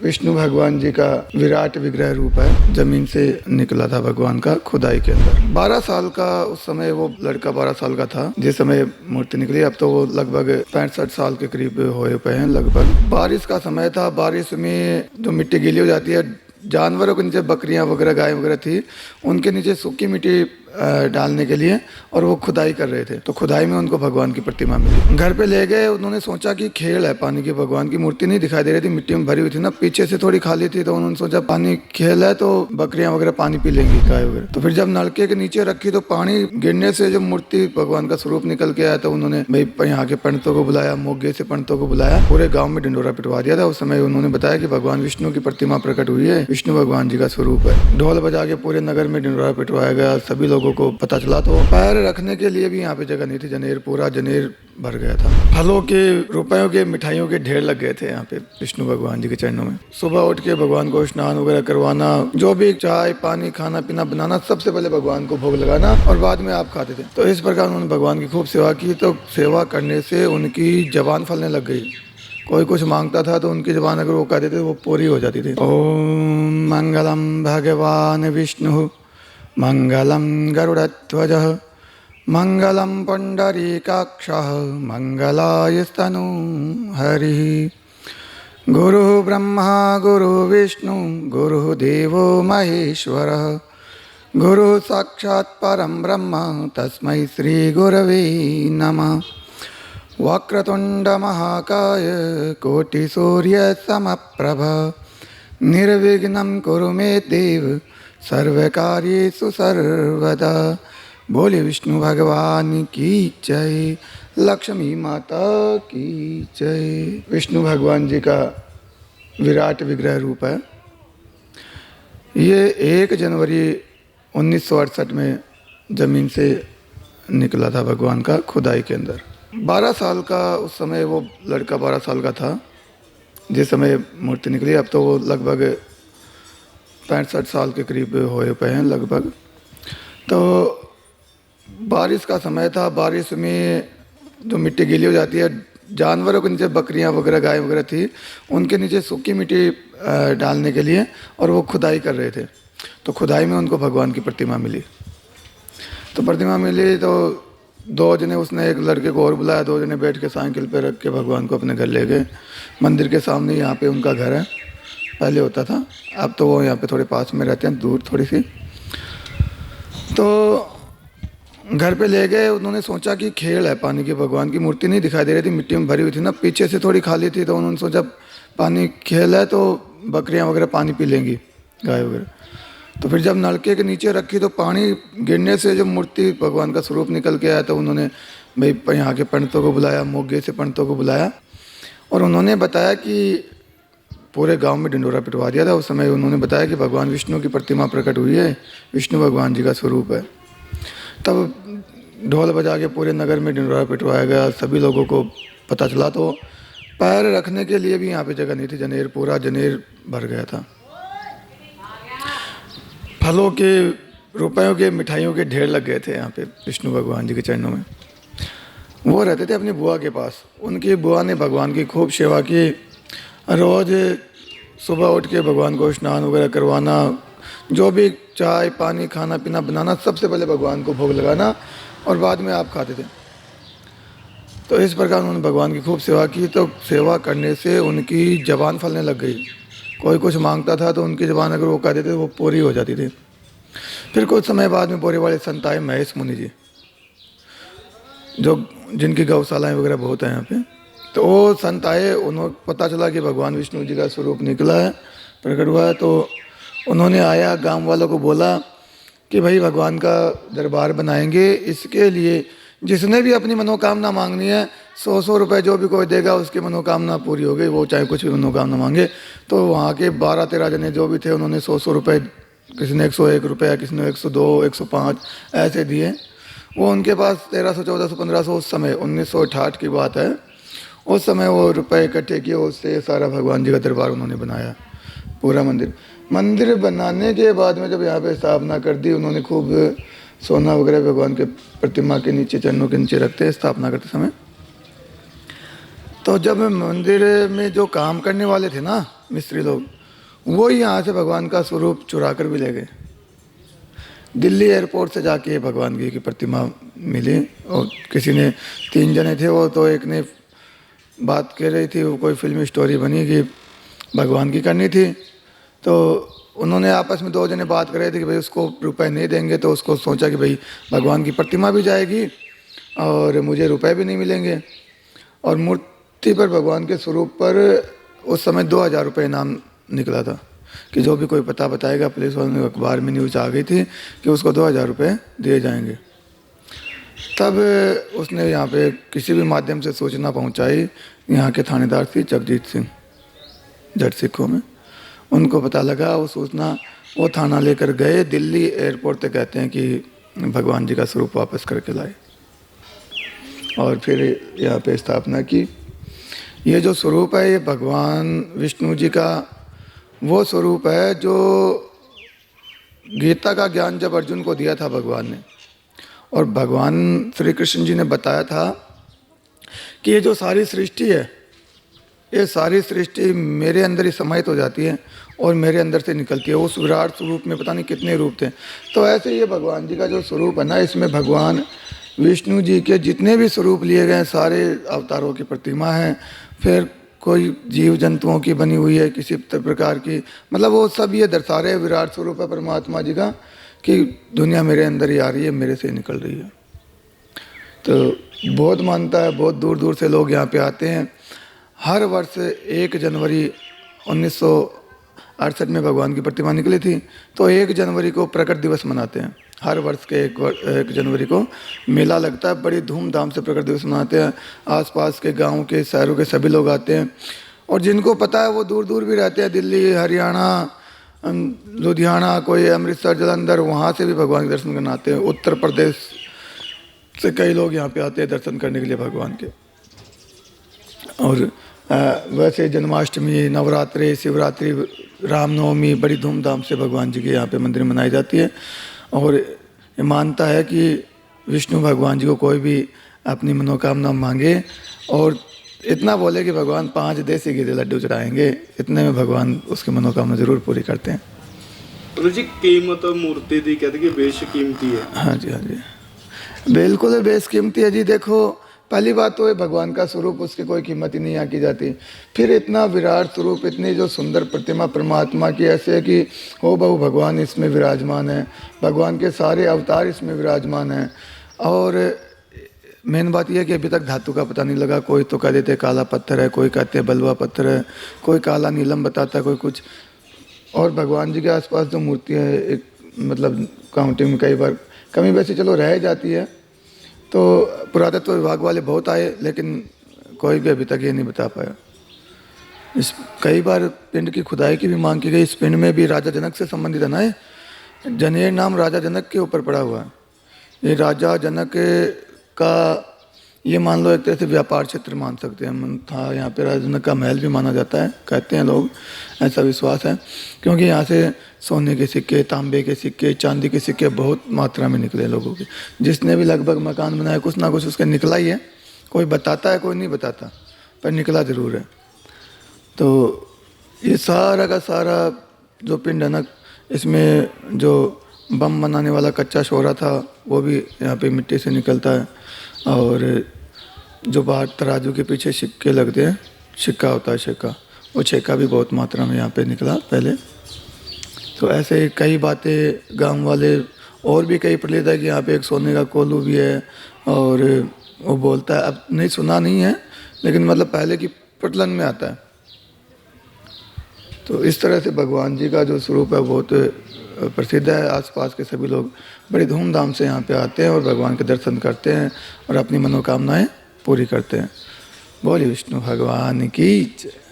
विष्णु भगवान जी का विराट विग्रह रूप है। जमीन से निकला था भगवान का खुदाई के अंदर। 12 साल का उस समय वो लड़का 12 साल का था जिस समय मूर्ति निकली। अब तो वो लगभग 65 साल के करीब हुए पे हैं लगभग। बारिश का समय था। बारिश में जो मिट्टी गीली हो जाती है, जानवरों के नीचे बकरियां वगैरह गाय वगैरह थी, उनके नीचे सूखी मिट्टी डालने के लिए, और वो खुदाई कर रहे थे। तो खुदाई में उनको भगवान की प्रतिमा मिली। घर पे ले गए। उन्होंने सोचा कि खेल है पानी की। भगवान की मूर्ति नहीं दिखाई दे रही थी, मिट्टी में भरी हुई थी ना, पीछे से थोड़ी खाली थी। तो उन्होंने सोचा पानी खेल है तो बकरियां वगैरह पानी पी लेंगी, गाय वगैरह। तो फिर जब नलके के नीचे रखी तो पानी गिरने से जब मूर्ति भगवान का स्वरूप निकल के आया, तो उन्होंने भाई यहाँ के पंडितों को बुलाया, मोगे से पंडितों को बुलाया, पूरे गाँव में ढिंडोरा पिटवा दिया था। उस समय उन्होंने बताया कि भगवान विष्णु की प्रतिमा प्रकट हुई है, विष्णु भगवान जी का स्वरूप है। ढोल बजा के पूरे नगर में ढिंडोरा पिटवाया गया। सभी लोगों को पता चला। तो पैर रखने के लिए भी यहाँ पे जगह नहीं थी। जनेर, पूरा जनेर भर गया था। फलों के, रुपयों के, मिठाइयों के ढेर लग गए थे यहाँ पे विष्णु भगवान जी के चरणों में। सुबह उठ के भगवान को स्नान वगैरह करवाना, जो भी चाय पानी खाना पीना बनाना, सबसे पहले भगवान को भोग लगाना और बाद में आप खाते थे। तो इस प्रकार उन्होंने भगवान की खूब सेवा की। तो सेवा करने से उनकी जबान फलने लग गई। कोई कुछ मांगता था तो उनकी जबान अगर वो कहते थे वो पूरी हो जाती थी। ओम मंगलम भगवान विष्णु मंगलम गरुड़ध्वजः मंगलम पुंडरीकाक्षः मंगलायस्तनु हरिः। गुरु ब्रह्मा गुरु विष्णु गुरु देवो महेश्वरः गुरु साक्षात् परं ब्रह्म तस्मै श्री गुरवे नमः। वक्रतुंड महाकाय कोटि सूर्य समप्रभ निर्विघ्नं कुरु मे देव सर्वकार्येषु सर्वदा। बोले विष्णु भगवान की जय, लक्ष्मी माता की जय। विष्णु भगवान जी का विराट विग्रह रूप है। ये 1 जनवरी 1968 में जमीन से निकला था भगवान का खुदाई के अंदर। 12 साल का उस समय वो लड़का 12 साल का था जिस समय मूर्ति निकली। अब तो वो लगभग 65 साल के करीब हुए पे हैं लगभग। तो बारिश का समय था। बारिश में जो मिट्टी गीली हो जाती है, जानवरों के नीचे बकरियां वगैरह गाय वगैरह थी, उनके नीचे सूखी मिट्टी डालने के लिए, और वो खुदाई कर रहे थे। तो खुदाई में उनको भगवान की प्रतिमा मिली। तो प्रतिमा मिली तो 2 जने, उसने एक लड़के को और बुलाया, 2 जने बैठ के साइकिल पे रख के भगवान को अपने घर ले गए। मंदिर के सामने यहाँ पे उनका घर है, पहले होता था। अब तो वो यहाँ पे थोड़े पास में रहते हैं, दूर थोड़ी सी। तो घर पे ले गए। उन्होंने सोचा कि खेल है पानी की। भगवान की मूर्ति नहीं दिखाई दे रही थी, मिट्टी में भरी हुई थी ना, पीछे से थोड़ी खाली थी। तो उन्होंने सोचा पानी खेल है तो बकरियां वगैरह पानी पी लेंगी, गाय वगैरह। तो फिर जब नलके के नीचे रखी तो पानी गिरने से जब मूर्ति भगवान का स्वरूप निकल के आया, तो उन्होंने भाई यहाँ के पंडितों को बुलाया, मोगे से पंडितों को बुलाया, और उन्होंने बताया कि पूरे गांव में ढिंडोरा पिटवा दिया था। उस समय उन्होंने बताया कि भगवान विष्णु की प्रतिमा प्रकट हुई है, विष्णु भगवान जी का स्वरूप है। तब ढोल बजा के पूरे नगर में ढिंडोरा पिटवाया गया। सभी लोगों को पता चला। तो पैर रखने के लिए भी यहाँ पे जगह नहीं थी। जनेर, पूरा जनेर भर गया था। फलों के, रुपयों के, मिठाइयों के ढेर लग गए थे यहाँ पे विष्णु भगवान जी के चरणों में। वो रहते थे अपनी बुआ के पास। उनकी बुआ ने भगवान की खूब सेवा की। रोज़ सुबह उठ के भगवान को स्नान वगैरह करवाना, जो भी चाय पानी खाना पीना बनाना, सबसे पहले भगवान को भोग लगाना और बाद में आप खाते थे। तो इस प्रकार उन्होंने भगवान की खूब सेवा की। तो सेवा करने से उनकी जबान फलने लग गई। कोई कुछ मांगता था तो उनकी जबान अगर वो कहते थे वो पूरी हो जाती थी। फिर कुछ समय बाद में पूरे वाले संत आए, महेश मुनि जी, जो जिनकी गौशालाएँ वगैरह बहुत हैं यहाँ पे। तो वो संत आए, उन्होंने पता चला कि भगवान विष्णु जी का स्वरूप निकला है, प्रकट हुआ है। तो उन्होंने आया, गांव वालों को बोला कि भाई भगवान का दरबार बनाएंगे, इसके लिए जिसने भी अपनी मनोकामना मांगनी है, 100 रुपये जो भी कोई देगा उसकी मनोकामना पूरी हो गई, वो चाहे कुछ भी मनोकामना मांगे। तो वहाँ के 12-13 जने जो भी थे, उन्होंने 100 रुपये, किसी ने 101 रुपया, किसी ने 102, 105 ऐसे दिए। वो उनके पास 1300, 1400, 1500 उस समय 1968 की बात है, उस समय वो रुपए इकट्ठे किए, उससे सारा भगवान जी का दरबार उन्होंने बनाया, पूरा मंदिर बनाने के बाद में जब यहाँ पे स्थापना कर दी उन्होंने, खूब सोना वगैरह भगवान के प्रतिमा के नीचे, चरणों के नीचे रखते स्थापना करते समय। तो जब मंदिर में जो काम करने वाले थे ना, मिस्त्री लोग, वो यहाँ से भगवान का स्वरूप चुरा कर भी ले गए। दिल्ली एयरपोर्ट से जाके भगवान की प्रतिमा मिली और किसी ने, 3 जने थे वो, तो एक ने बात कर रही थी, वो कोई फिल्मी स्टोरी बनी कि भगवान की करनी थी, तो उन्होंने आपस में 2 जने बात कर रहे थे कि भाई उसको रुपए नहीं देंगे, तो उसको सोचा कि भाई भगवान की प्रतिमा भी जाएगी और मुझे रुपए भी नहीं मिलेंगे। और मूर्ति पर, भगवान के स्वरूप पर उस समय 2000 रुपये इनाम निकला था कि जो भी कोई पता बताएगा, पुलिस वालों ने, अखबार में न्यूज़ आ गई थी कि उसको 2000 रुपये दिए जाएंगे। तब उसने यहाँ पे किसी भी माध्यम से सूचना पहुँचाई, यहाँ के थानेदार थी जगजीत सिंह, जट सिखों में, उनको पता लगा, वो सूचना, वो थाना लेकर गए दिल्ली एयरपोर्ट तक, कहते हैं कि भगवान जी का स्वरूप वापस करके लाए और फिर यहाँ पे स्थापना की। ये जो स्वरूप है, ये भगवान विष्णु जी का वो स्वरूप है जो गीता का ज्ञान जब अर्जुन को दिया था भगवान ने, और भगवान श्री कृष्ण जी ने बताया था कि ये जो सारी सृष्टि है, ये सारी सृष्टि मेरे अंदर ही समाहित हो जाती है और मेरे अंदर से निकलती है। उस विराट स्वरूप में पता नहीं कितने रूप थे। तो ऐसे ये भगवान जी का जो स्वरूप है ना, इसमें भगवान विष्णु जी के जितने भी स्वरूप लिए गए सारे अवतारों की प्रतिमा है। फिर कोई जीव जंतुओं की बनी हुई है किसी प्रकार की, मतलब वो सब ये दर्शा रहे विराट स्वरूप है परमात्मा जी का कि दुनिया मेरे अंदर ही आ रही है, मेरे से निकल रही है। तो बहुत मानता है, बहुत दूर दूर से लोग यहाँ पे आते हैं। हर वर्ष 1 जनवरी 1968 में भगवान की प्रतिमा निकली थी, तो 1 जनवरी को प्रकट दिवस मनाते हैं। हर वर्ष के 1 जनवरी को मेला लगता है, बड़ी धूमधाम से प्रकट दिवस मनाते हैं। आसपास के गांव के, शहरों के सभी लोग आते हैं, और जिनको पता है वो दूर दूर भी रहते हैं, दिल्ली, हरियाणा, लुधियाना, कोई अमृतसर, जालंधर, वहाँ से भी भगवान के दर्शन करने आते हैं। उत्तर प्रदेश से कई लोग यहाँ पे आते हैं दर्शन करने के लिए भगवान के। और वैसे जन्माष्टमी, नवरात्रि, शिवरात्रि, रामनवमी बड़ी धूमधाम से भगवान जी के यहाँ पे मंदिर में मनाई जाती है। और ये मानता है कि विष्णु भगवान जी को कोई भी अपनी मनोकामना मांगे और इतना बोले कि भगवान 5 देसी घी के लड्डू चढ़ाएंगे, इतने में भगवान उसकी मनोकामना जरूर पूरी करते हैं। तो जी कीमत मूर्ति दी कहते कि बेशकीमती है। हाँ जी, हाँ जी, बिल्कुल बेशकीमती है जी। देखो, पहली बात तो है भगवान का स्वरूप, उसकी कोई कीमत ही नहीं आकी जाती। फिर इतना विराट स्वरूप, इतनी जो सुंदर प्रतिमा परमात्मा की, ऐसे है कि हो बहु भगवान इसमें विराजमान है, भगवान के सारे अवतार इसमें विराजमान हैं। और मेन बात यह है कि अभी तक धातु का पता नहीं लगा। कोई तो कह देते काला पत्थर है, कोई कहते हैं बलुआ पत्थर है, कोई काला नीलम बताता है, कोई कुछ। और भगवान जी के आसपास जो मूर्तियाँ है, एक मतलब काउंटिंग में कई बार कमी वैसे चलो रह जाती है। तो पुरातत्व विभाग वाले बहुत आए, लेकिन कोई भी अभी तक ये नहीं बता पाया। इस कई बार पिंड की खुदाई की भी मांग की गई। इस पिंड में भी राजा जनक से संबंधित है ना, जनेर नाम राजा जनक के ऊपर पड़ा हुआ है। ये राजा जनक का, ये मान लो एक तरह से व्यापार क्षेत्र मान सकते हैं, था। यहाँ पे राजा जनक का महल भी माना जाता है, कहते हैं लोग, ऐसा विश्वास है। क्योंकि यहाँ से सोने के सिक्के, तांबे के सिक्के, चांदी के सिक्के बहुत मात्रा में निकले लोगों के। जिसने भी लगभग मकान बनाया कुछ ना कुछ उसका निकला ही है। कोई बताता है, कोई नहीं बताता, पर निकला ज़रूर है। तो ये सारा का सारा जो पिंड है ना, इसमें जो बम बनाने वाला कच्चा शोरा था वो भी यहाँ पे मिट्टी से निकलता है। और जो बाहर तराजू के पीछे सिक्के लगते हैं, सिक्का होता है सिक्का, वो सिक्का भी बहुत मात्रा में यहाँ पे निकला पहले। तो ऐसे कई बातें गांव वाले और भी कई प्रचलित है कि यहाँ पे एक सोने का कोलू भी है। और वो बोलता है, अब नहीं सुना नहीं है, लेकिन मतलब पहले की प्रचलन में आता है। तो इस तरह से भगवान जी का जो स्वरूप है बहुत प्रसिद्ध है। आसपास के सभी लोग बड़ी धूमधाम से यहाँ पे आते हैं और भगवान के दर्शन करते हैं और अपनी मनोकामनाएं पूरी करते हैं। बोलिए विष्णु भगवान की जय।